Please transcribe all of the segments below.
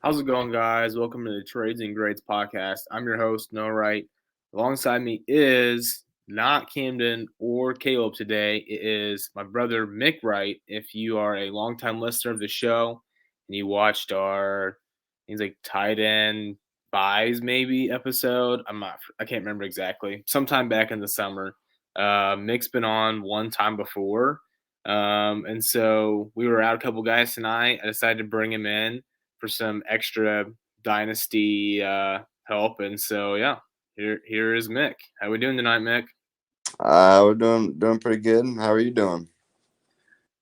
How's it going, guys? Welcome to the Trades and Grades podcast. I'm your host, Noah Wright. Alongside me is not Camden or Caleb today. It is my brother, Mick Wright. If you are a longtime listener of the show and you watched our, things like tight end buys maybe episode, I can't remember exactly. Sometime back in the summer, Mick's been on one time before. And so we were out a couple guys tonight. I decided to bring him in for some extra Dynasty help. And so, yeah, here is Mick. How we doing tonight, Mick? We're doing pretty good. How are you doing?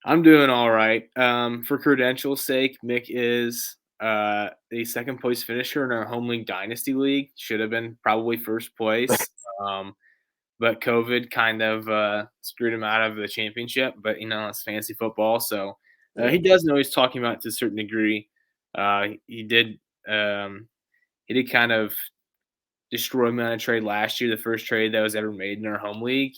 I'm doing all right. For credentials' sake, Mick is a second place finisher in our home league Dynasty league. Should have been probably first place. But COVID kind of screwed him out of the championship. But, it's fantasy football. So he does know he's talking about it to a certain degree. He did kind of destroy me on a trade last year, the first trade that was ever made in our home league,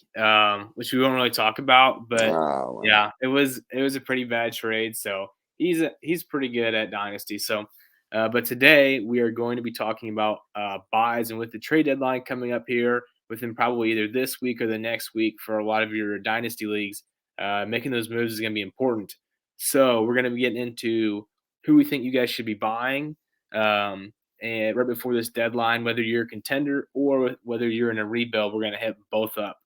which we won't really talk about. But Wow. yeah, it was a pretty bad trade. So he's pretty good at Dynasty. So, but today we are going to be talking about buys, and with the trade deadline coming up here within probably either this week or the next week for a lot of your Dynasty leagues, making those moves is going to be important. So we're going to be getting into who we think you guys should be buying. And right before this deadline, whether you're a contender or whether you're in a rebuild, we're going to hit both up.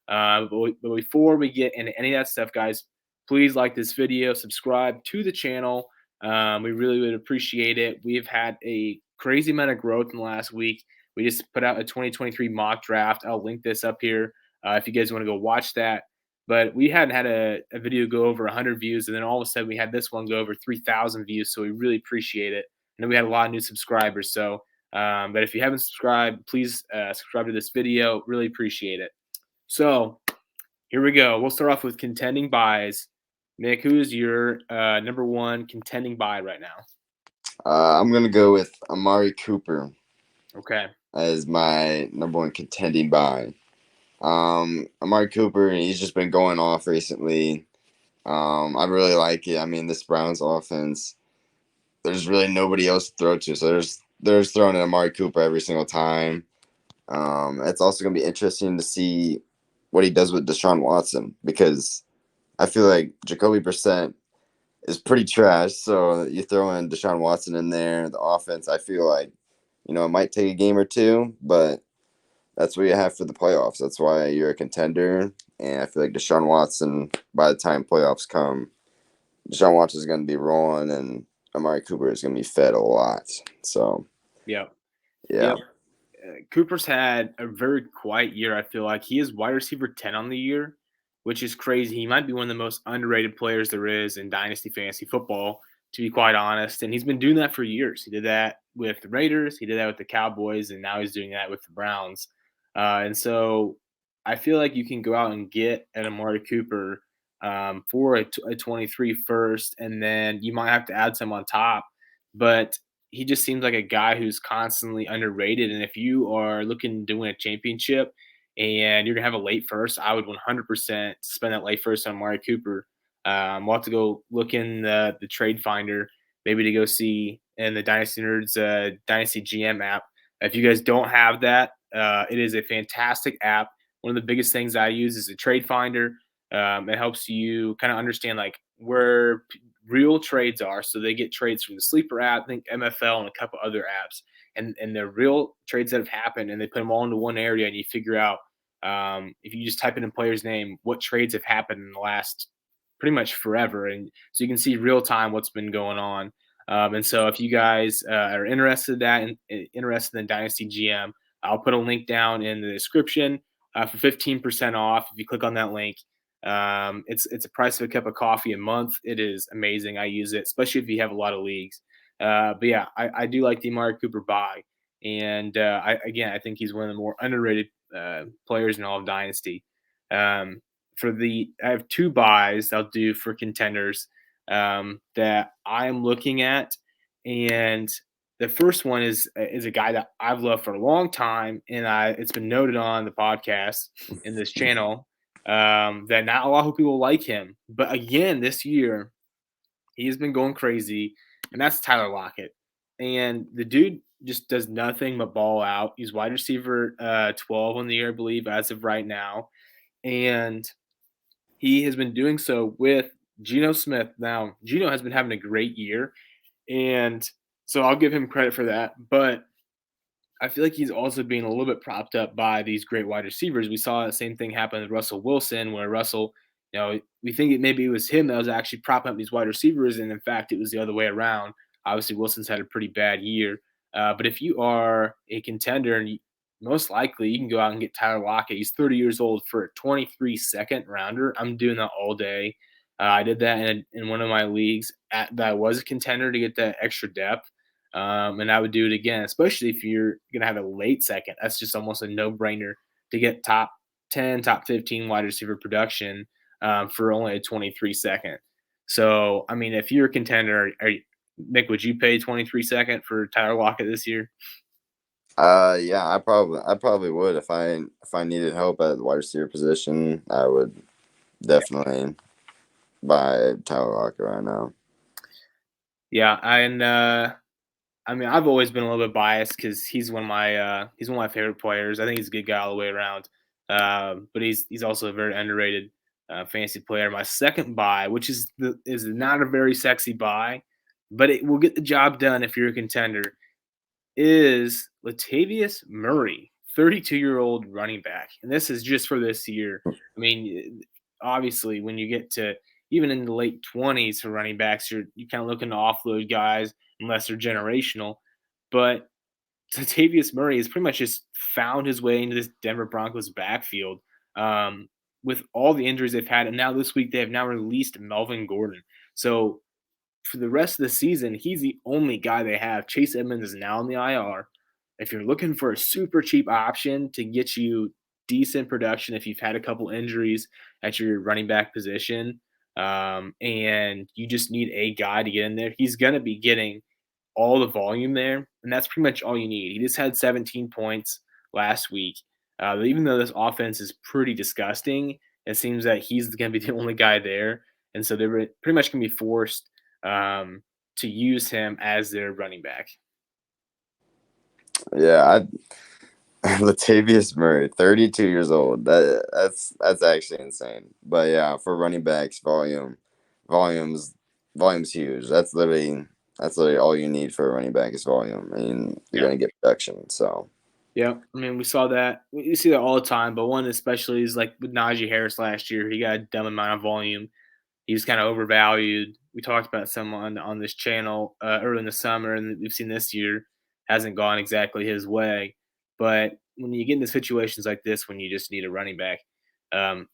But before we get into any of that stuff, guys, please like this video, subscribe to the channel. We really would appreciate it. We've had a crazy amount of growth in the last week. We just put out a 2023 mock draft. I'll link this up here if you guys want to go watch that. But we hadn't had a video go over 100 views, and then all of a sudden we had this one go over 3,000 views. So we really appreciate it. I know we had a lot of new subscribers. So, but if you haven't subscribed, please subscribe to this video. Really appreciate it. So here we go. We'll start off with contending buys. Nick, who is your number one contending buy right now? I'm gonna go with Amari Cooper. Okay. As my number one contending buy. Amari Cooper, he's just been going off recently. I really like it. I mean, this Browns offense, there's really nobody else to throw to, so there's throwing at Amari Cooper every single time. It's also gonna be interesting to see what he does with Deshaun Watson, because I feel like Jacoby Brissett is pretty trash. So you throw in Deshaun Watson in there, the offense, I feel like, it might take a game or two, but that's what you have for the playoffs. That's why you're a contender. And I feel like Deshaun Watson, by the time playoffs come, Deshaun Watson is going to be rolling, and Amari Cooper is going to be fed a lot. So, Yep. yeah. Cooper's had a very quiet year. I feel like he is wide receiver 10 on the year, which is crazy. He might be one of the most underrated players there is in Dynasty fantasy football, to be quite honest. And he's been doing that for years. He did that with the Raiders, he did that with the Cowboys, and now he's doing that with the Browns. And so I feel like you can go out and get an Amari Cooper for a 23 first, and then you might have to add some on top. But he just seems like a guy who's constantly underrated. And if you are looking to win a championship and you're gonna have a late first, I would 100% spend that late first on Amari Cooper. We'll have to go look in the trade finder, maybe to go see in the Dynasty Nerds Dynasty GM app. If you guys don't have that, it is a fantastic app. One of the biggest things I use is a trade finder. It helps you kind of understand like where real trades are. So they get trades from the Sleeper app, I think MFL, and a couple other apps, and they're real trades that have happened, and they put them all into one area, and you figure out if you just type in a player's name, what trades have happened in the last pretty much forever, and so you can see real time what's been going on. And so if you guys are interested in Dynasty GM, I'll put a link down in the description for 15% off if you click on that link. It's a price of a cup of coffee a month. It is amazing. I use it, especially if you have a lot of leagues. But yeah, I do like the Amari Cooper buy, and I think he's one of the more underrated players in all of Dynasty. I have two buys I'll do for contenders that I'm looking at, and the first one is a guy that I've loved for a long time, and it's been noted on the podcast in this channel that not a lot of people like him. But again, this year, he's been going crazy, and that's Tyler Lockett. and the dude just does nothing but ball out. He's wide receiver 12 on the year, I believe, as of right now, and he has been doing so with Geno Smith. Now, Geno has been having a great year, and so I'll give him credit for that. But I feel like he's also being a little bit propped up by these great wide receivers. We saw the same thing happen with Russell Wilson, where Russell, we think maybe it was him that was actually propping up these wide receivers, and in fact, it was the other way around. Obviously, Wilson's had a pretty bad year, but if you are a contender, and most likely you can go out and get Tyler Lockett. He's 30 years old for a 23 second rounder. I'm doing that all day. I did that in one of my leagues that was a contender to get that extra depth. And I would do it again, especially if you're going to have a late second. That's just almost a no brainer to get top 10, top 15 wide receiver production for only a 23 second. So, I mean, if you're a contender, Nick, would you pay 23 second for Tyler Lockett this year? Yeah, I probably would if I needed help at the wide receiver position. I would definitely buy Tyler Lockett right now. Yeah, and I mean, I've always been a little bit biased because he's one of my favorite players. I think he's a good guy all the way around. But he's also a very underrated fantasy player. My second buy, which is not a very sexy buy, but it will get the job done if you're a contender, is Latavius Murray, 32-year-old running back, and this is just for this year. I mean, obviously, when you get to even in the late 20s for running backs, you're kind of looking to offload guys unless they're generational. But Latavius Murray has pretty much just found his way into this Denver Broncos backfield with all the injuries they've had, and now this week they have now released Melvin Gordon. So for the rest of the season, he's the only guy they have. Chase Edmonds is now in the IR. If you're looking for a super cheap option to get you decent production, if you've had a couple injuries at your running back position, and you just need a guy to get in there, he's going to be getting all the volume there, and that's pretty much all you need. He just had 17 points last week. Even though this offense is pretty disgusting, it seems that he's going to be the only guy there, and so they're pretty much going to be forced to use him as their running back. Yeah, Latavius Murray, 32 years old. That's actually insane. But yeah, for running backs, volumes, volume's huge. That's literally all you need for a running back is volume. I mean, you're Yeah. gonna get production. So Yeah, I mean, we saw that. We see that all the time, but one especially is like with Najee Harris last year. He got a dumb amount of volume. He was kind of overvalued. We talked about some on this channel early in the summer, and we've seen this year hasn't gone exactly his way. But when you get into situations like this, when you just need a running back,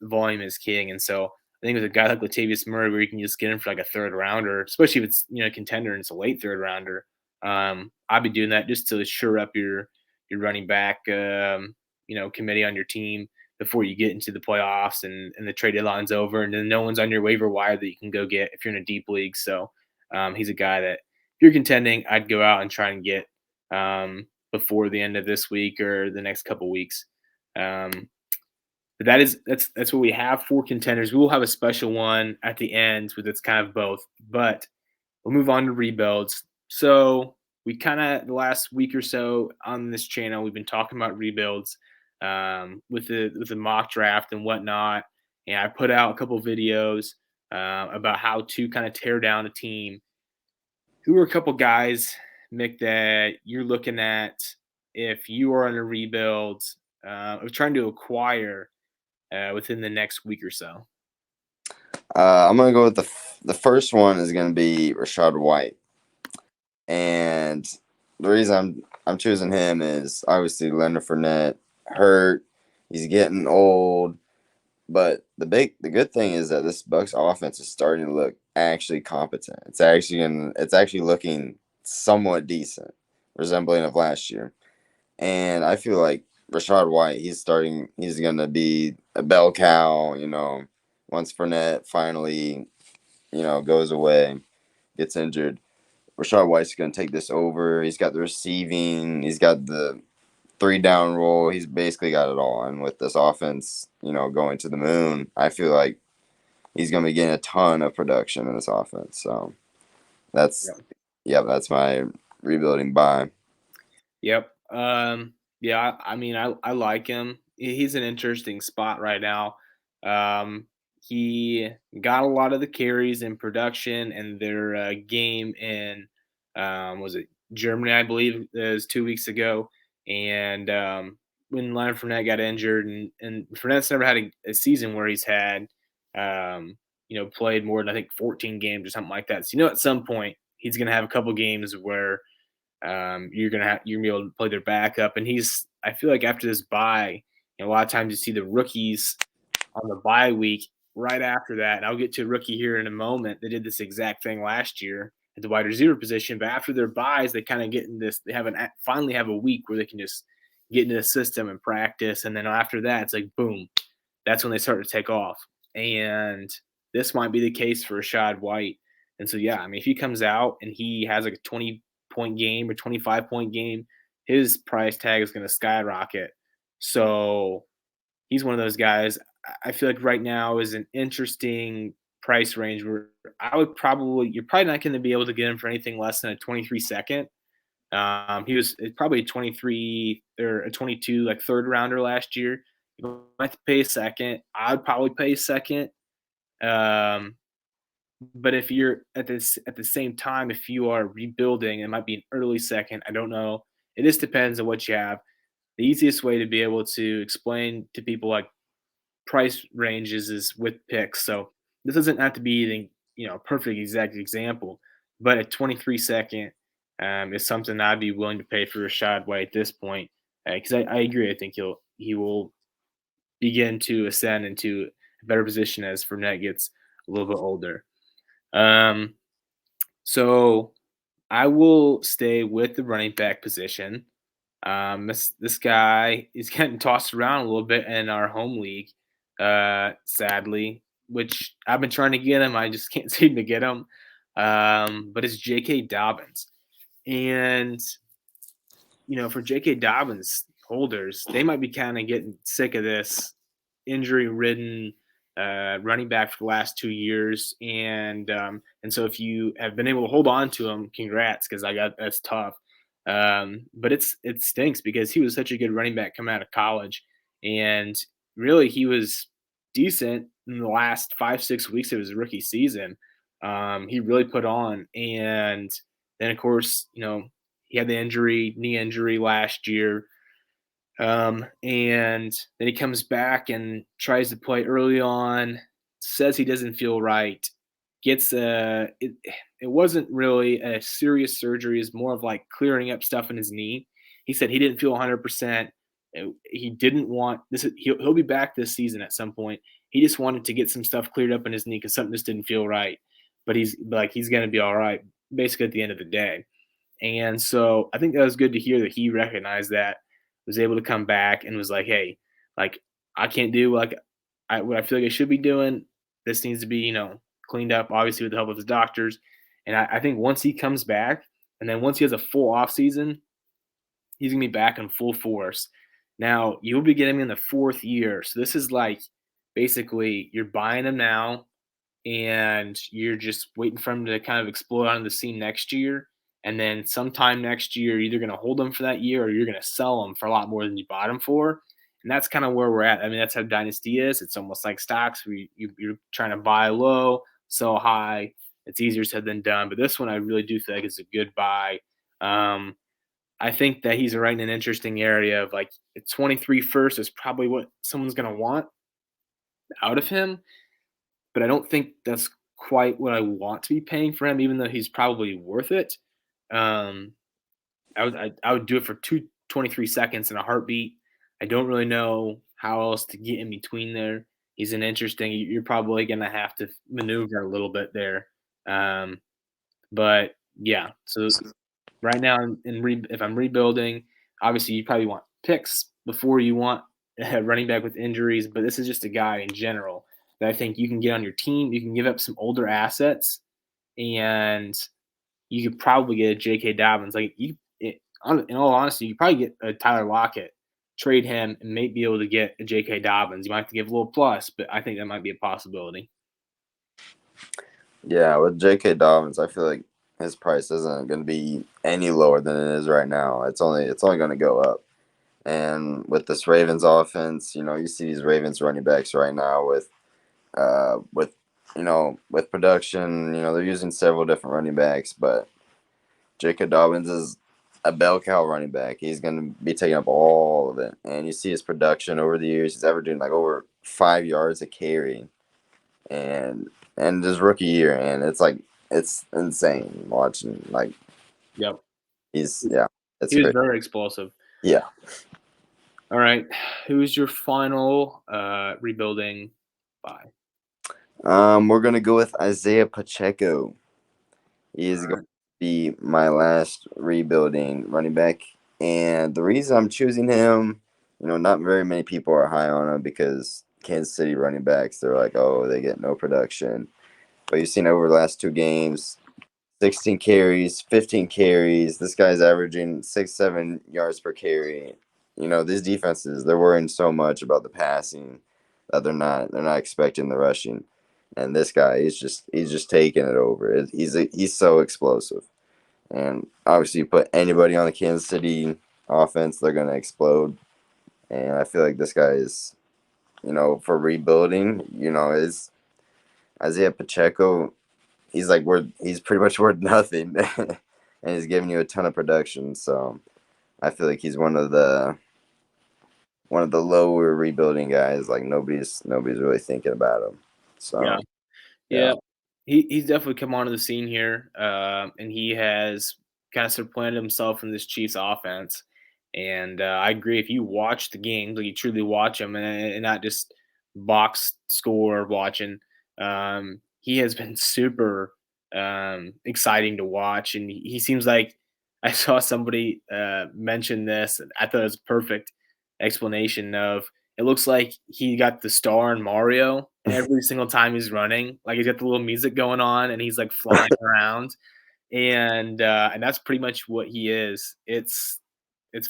volume is king. And so I think with a guy like Latavius Murray, where you can just get him for like a third rounder, especially if it's a contender and it's a late third rounder, I'd be doing that just to shore up your running back committee on your team before you get into the playoffs and the trade deadline's over, and then no one's on your waiver wire that you can go get if you're in a deep league. So he's a guy that if you're contending, I'd go out and try and get before the end of this week or the next couple weeks. But that's what we have for contenders. We will have a special one at the end with it's kind of both, but we'll move on to rebuilds. So we kind of the last week or so on this channel, we've been talking about rebuilds with the mock draft and whatnot. And I put out a couple videos about how to kind of tear down a team. Who are a couple guys, Mick, that you're looking at if you are in a rebuild of trying to acquire within the next week or so? I'm gonna go with the first one is gonna be Rashad White, and the reason I'm choosing him is obviously Leonard Fournette hurt. He's getting old. But the good thing is that this Bucks offense is starting to look actually competent. It's actually looking somewhat decent, resembling of last year. And I feel like Rashad White, he's gonna be a bell cow, once Fournette finally, goes away, gets injured. Rashad White's gonna take this over. He's got the receiving, he's got the three down role. He's basically got it all. And with this offense, going to the moon, I feel like he's going to be getting a ton of production in this offense. So that's, Yeah. yeah, that's my rebuilding buy. Yep. Yeah, I mean, I like him. He's an interesting spot right now. Um, he got a lot of the carries in production and their game in was it Germany, I believe, it was 2 weeks ago. And when Leonard Fournette got injured, and Fournette's never had a season where he's had played more than I think 14 games or something like that. So at some point he's gonna have a couple games where you're gonna be able to play their backup, and I feel like after this bye, a lot of times you see the rookies on the bye week right after that. And I'll get to a rookie here in a moment. They did this exact thing last year at the wide receiver position, but after their buys, they kind of get in this. They finally have a week where they can just get into the system and practice, and then after that, it's like boom, that's when they start to take off. And this might be the case for Rashad White. And so, yeah, I mean, if he comes out and he has like a 20-point game or 25-point game, his price tag is going to skyrocket. So he's one of those guys. I feel like right now is an interesting price range where you're probably not going to be able to get him for anything less than a 23 second. He was probably a 23 or a 22, like third rounder last year. You might have to pay a second. I'd probably pay a second. Um, but if you're at the same time, if you are rebuilding, it might be an early second. I don't know. It just depends on what you have. The easiest way to be able to explain to people like price ranges is with picks. So this doesn't have to be the perfect exact example, but a 23 second is something I'd be willing to pay for Rashad White at this point because I agree. I think he will begin to ascend into a better position as Fournette gets a little bit older. Um, so I will stay with the running back position. This guy is getting tossed around a little bit in our home league, sadly, which I've been trying to get him. I just can't seem to get him. But it's J.K. Dobbins. And, for J.K. Dobbins holders, they might be kind of getting sick of this injury-ridden running back for the last 2 years. And so if you have been able to hold on to him, congrats, because that's tough. But it stinks because he was such a good running back coming out of college, and really he was decent in the last 5-6 weeks of his rookie season. He really put on, and then of course he had the knee injury last year. And then he comes back and tries to play early on, says he doesn't feel right, gets it wasn't really a serious surgery, it's more of like clearing up stuff in his knee. He said he didn't feel 100%. He didn't want this. He'll be back this season at some point. He just wanted to get some stuff cleared up in his knee because something just didn't feel right. But he's going to be all right, basically at the end of the day. And so I think that was good to hear that he recognized that, was able to come back and was like, hey, like I can't do what I feel like I should be doing. This needs to be, cleaned up, obviously with the help of his doctors. And I think once he comes back, and then once he has a full off season, he's gonna be back in full force. Now you'll be getting him in the 4th year. So this is like basically you're buying him now and you're just waiting for him to kind of explode onto the scene next year. And then sometime next year, you're either going to hold them for that year or you're going to sell them for a lot more than you bought them for. And that's kind of where we're at. I mean, that's how Dynasty is. It's almost like stocks where you're trying to buy low, sell high. It's easier said than done. But this one, I really do think is a good buy. I think that he's right in an interesting area of like 23 first is probably what someone's going to want out of him. But I don't think that's quite what I want to be paying for him, even though he's probably worth it. Um, I would do it for 23 seconds in a heartbeat. I don't really know how else to get in between there. He's an interesting. You're probably gonna have to maneuver a little bit there. But yeah, so right now if I'm rebuilding, obviously you probably want picks before you want a running back with injuries. But this is just a guy in general that I think you can get on your team. You can give up some older assets, and you could probably get a J.K. Dobbins. In all honesty, you could probably get a Tyler Lockett, trade him, and may be able to get a J.K. Dobbins. You might have to give a little plus, but I think that might be a possibility. Yeah, with J.K. Dobbins, I feel like his price isn't going to be any lower than it is right now. It's only going to go up. And with this Ravens offense, you see these Ravens running backs right now with production. They're using several different running backs, but Jacob Dobbins is a bell cow running back. He's going to be taking up all of it. And you see his production over the years. He's averaging like over 5 yards a carry, and his rookie year, and it's insane watching. Like Yep. it's He was great. very explosive. Yeah. All right. Who's your final rebuilding buy? We're gonna go with Isaiah Pacheco. He is going to be my last rebuilding running back, and the reason I'm choosing him, not very many people are high on him because Kansas City running backs, they're like, oh, they get no production. But you've seen over the last 2 games, 16 carries, 15 carries. This guy's averaging 6-7 yards per carry. These defenses, they're worrying so much about the passing that they're not expecting the rushing. And this guy, he's just taking it over. He's so explosive. And obviously, you put anybody on the Kansas City offense, they're gonna explode. And I feel like this guy is, for rebuilding, is Isaiah Pacheco. He's pretty much worth nothing, and he's giving you a ton of production. So I feel like he's one of the lower rebuilding guys. Like nobody's really thinking about him. Yeah. So yeah. Yeah. He's definitely come onto the scene here, and he has kind of supplanted himself in this Chiefs offense. And I agree. If you watch the games, like you truly watch them, and not just box score watching, he has been super exciting to watch. And he seems like I saw somebody mention this, and I thought it was a perfect explanation of it looks like he got the star in Mario every single time he's running. Like he's got the little music going on and he's like flying around. And that's pretty much what he is. It's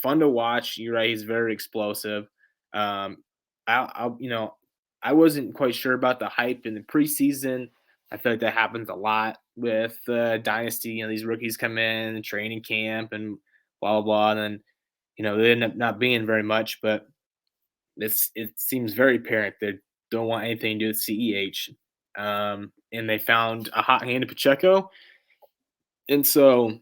fun to watch. You're right, he's very explosive. Um I wasn't quite sure about the hype in the preseason. I feel like that happens a lot with Dynasty. These rookies come in training camp and blah blah blah, and then they end up not being very much, but it seems very apparent they don't want anything to do with CEH. And they found a hot hand in Pacheco. And so,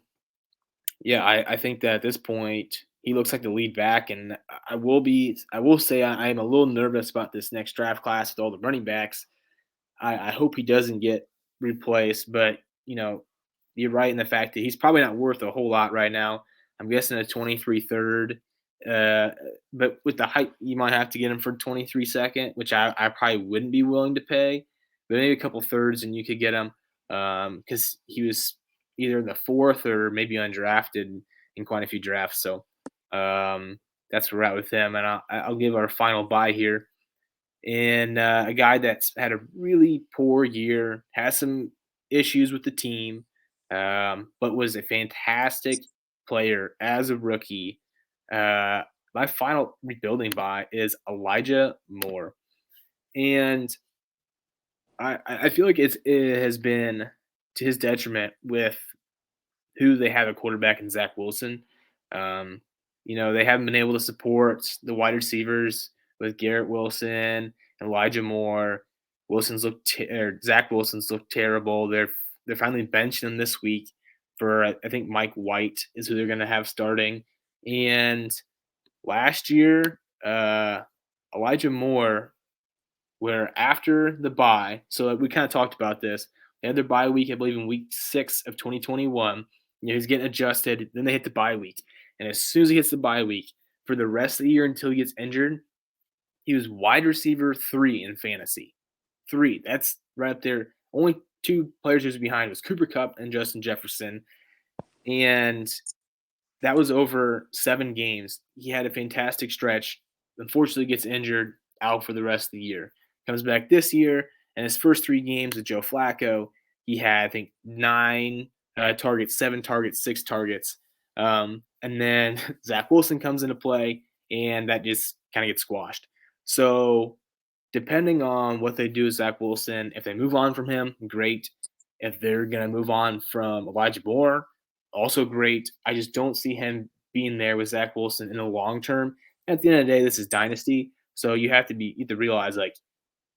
yeah, I think that at this point, he looks like the lead back. And I will say I am a little nervous about this next draft class with all the running backs. I hope he doesn't get replaced, but you're right in the fact that he's probably not worth a whole lot right now. I'm guessing a 23 third, uh, but with the hype, you might have to get him for 23 second, which I probably wouldn't be willing to pay. But maybe a couple thirds, and you could get him because he was either the fourth or maybe undrafted in quite a few drafts. So that's where we're at with him, and I'll give our final buy here. And a guy that's had a really poor year, has some issues with the team, but was a fantastic player as a rookie. Uh, my final rebuilding buy is Elijah Moore, and I feel like it has been to his detriment with who they have a quarterback in Zach Wilson. Um, they haven't been able to support the wide receivers with Garrett Wilson, Elijah Moore. Zach Wilson's looked terrible. They're finally benching him this week for I think Mike White is who they're going to have starting. And last year, Elijah Moore, where after the bye, so we kind of talked about this. They had their bye week, I believe, in week 6 of 2021. He's getting adjusted. Then they hit the bye week. And as soon as he hits the bye week, for the rest of the year until he gets injured, he was wide receiver 3 in fantasy. 3. That's right up there. Only 2 players who's behind was Cooper Kupp and Justin Jefferson. And that was over 7 games. He had a fantastic stretch. Unfortunately, gets injured, out for the rest of the year. Comes back this year, and his first 3 games with Joe Flacco, he had, I think, 9 targets, 7 targets, 6 targets. And then Zach Wilson comes into play, and that just kind of gets squashed. So, depending on what they do with Zach Wilson, if they move on from him, great. If they're going to move on from Elijah Moore, also great. I just don't see him being there with Zach Wilson in the long term. At the end of the day, this is Dynasty. So you have to realize like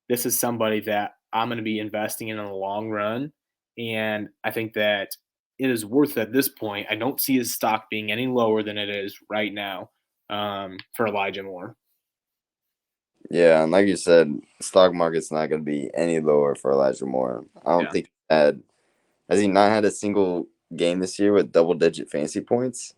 this is somebody that I'm going to be investing in the long run. And I think that it is worth it at this point. I don't see his stock being any lower than it is right now for Elijah Moore. Yeah, and like you said, stock market's not going to be any lower for Elijah Moore. I don't Yeah. think has he not had a single game this year with double-digit fantasy points?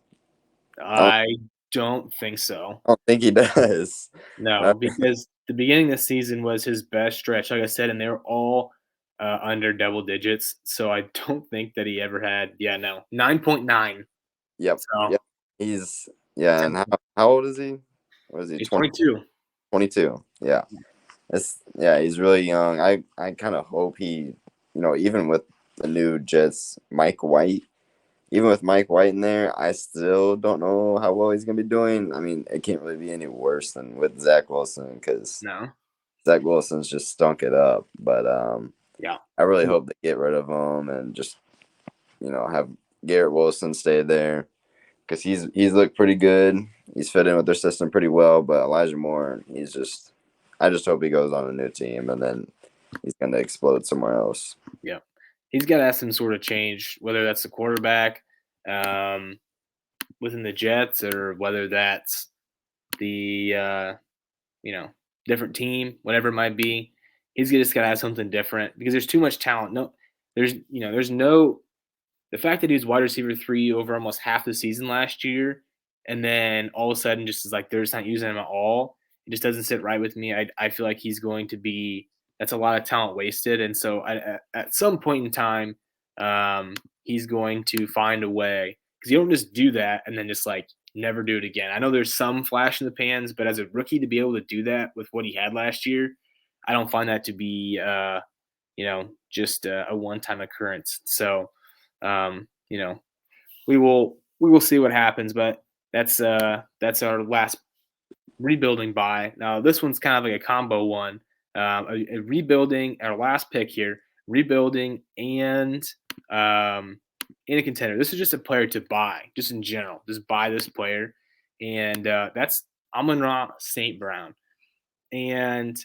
I don't think so. I don't think he does. No, because the beginning of the season was his best stretch, like I said, and they were all under double digits. So I don't think that he ever had, 9.9. Yep, So yep. He's yeah, and how old is he? What is he? he's 22. 22. Yeah. He's really young. I kind of hope even with the new Jets, even with Mike White in there, I still don't know how well he's gonna be doing. I mean, it can't really be any worse than with Zach Wilson because No. Zach Wilson's just stunk it up. But Yeah. I really hope they get rid of him and just have Garrett Wilson stay there because he's looked pretty good. He's fit in with their system pretty well. But Elijah Moore, I just hope he goes on a new team and then he's going to explode somewhere else. Yeah. He's got to have some sort of change, whether that's the quarterback within the Jets or whether that's the, different team, whatever it might be. He's just got to have something different because there's too much talent. No, there's no the fact that he was wide receiver 3 over almost half the season last year, and then all of a sudden just is like they're just not using him at all. It just doesn't sit right with me. I feel like he's going to be that's a lot of talent wasted, and so at some point in time, he's going to find a way because you don't just do that and then just like never do it again. I know there's some flash in the pans, but as a rookie to be able to do that with what he had last year, I don't find that to be just a one-time occurrence. So um, you know, we will see what happens, but that's our last rebuilding buy. Now this one's kind of like a combo one. A rebuilding our last pick here, rebuilding and in a contender. This is just a player to buy, just in general. Just buy this player, and that's Amon-Ra St. Brown. And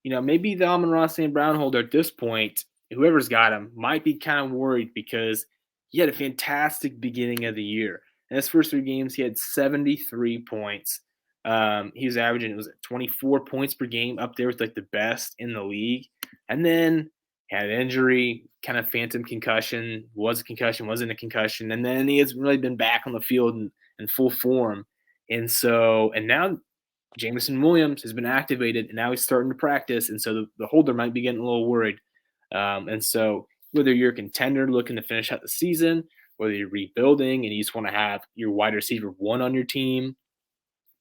maybe the Amon-Ra St. Brown holder at this point, whoever's got him, might be kind of worried because he had a fantastic beginning of the year. In his first 3 games, he had 73 points. He was averaging, it was 24 points per game, up there with like the best in the league. And then had an injury, kind of phantom concussion, was a concussion, wasn't a concussion. And then he hasn't really been back on the field in full form. And now Jameson Williams has been activated, and now he's starting to practice, and so the holder might be getting a little worried. And so whether you're a contender looking to finish out the season, whether you're rebuilding and you just want to have your wide receiver 1 on your team,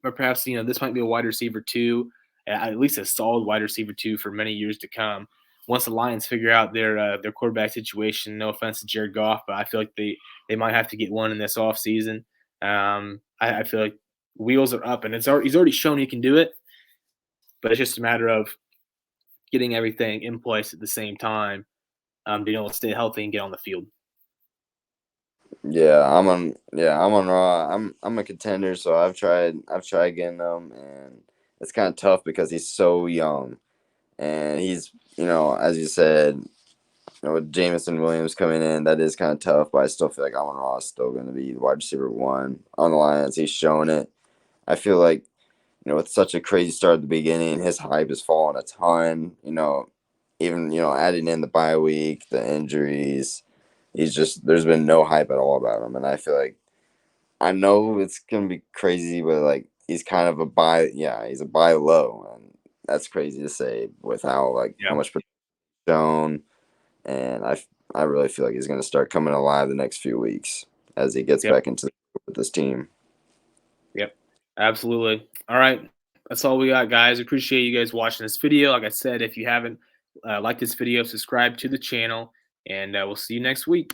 or perhaps this might be a wide receiver 2, at least a solid wide receiver 2 for many years to come. Once the Lions figure out their quarterback situation, no offense to Jared Goff, but I feel like they might have to get one in this offseason. I feel like wheels are up, and he's already shown he can do it, but it's just a matter of getting everything in place at the same time, being able to stay healthy and get on the field. I'm on Raw. I'm a contender, so I've tried getting him, and it's kind of tough because he's so young, and he's as you said, with Jameson Williams coming in, that is kind of tough. But I still feel like Amon Ross is still going to be wide receiver 1 on the Lions. He's shown it. I feel like with such a crazy start at the beginning, his hype has fallen a ton. Even adding in the bye week, the injuries, there's been no hype at all about him, and I feel like I know it's gonna be crazy, but like he's kind of he's a buy low, and that's crazy to say with how much shown, and I really feel like he's gonna start coming alive the next few weeks as he gets Yep. back into with this team. Yep. Absolutely. All right. That's all we got, guys. Appreciate you guys watching this video. Like I said, if you haven't liked this video, subscribe to the channel, and we'll see you next week.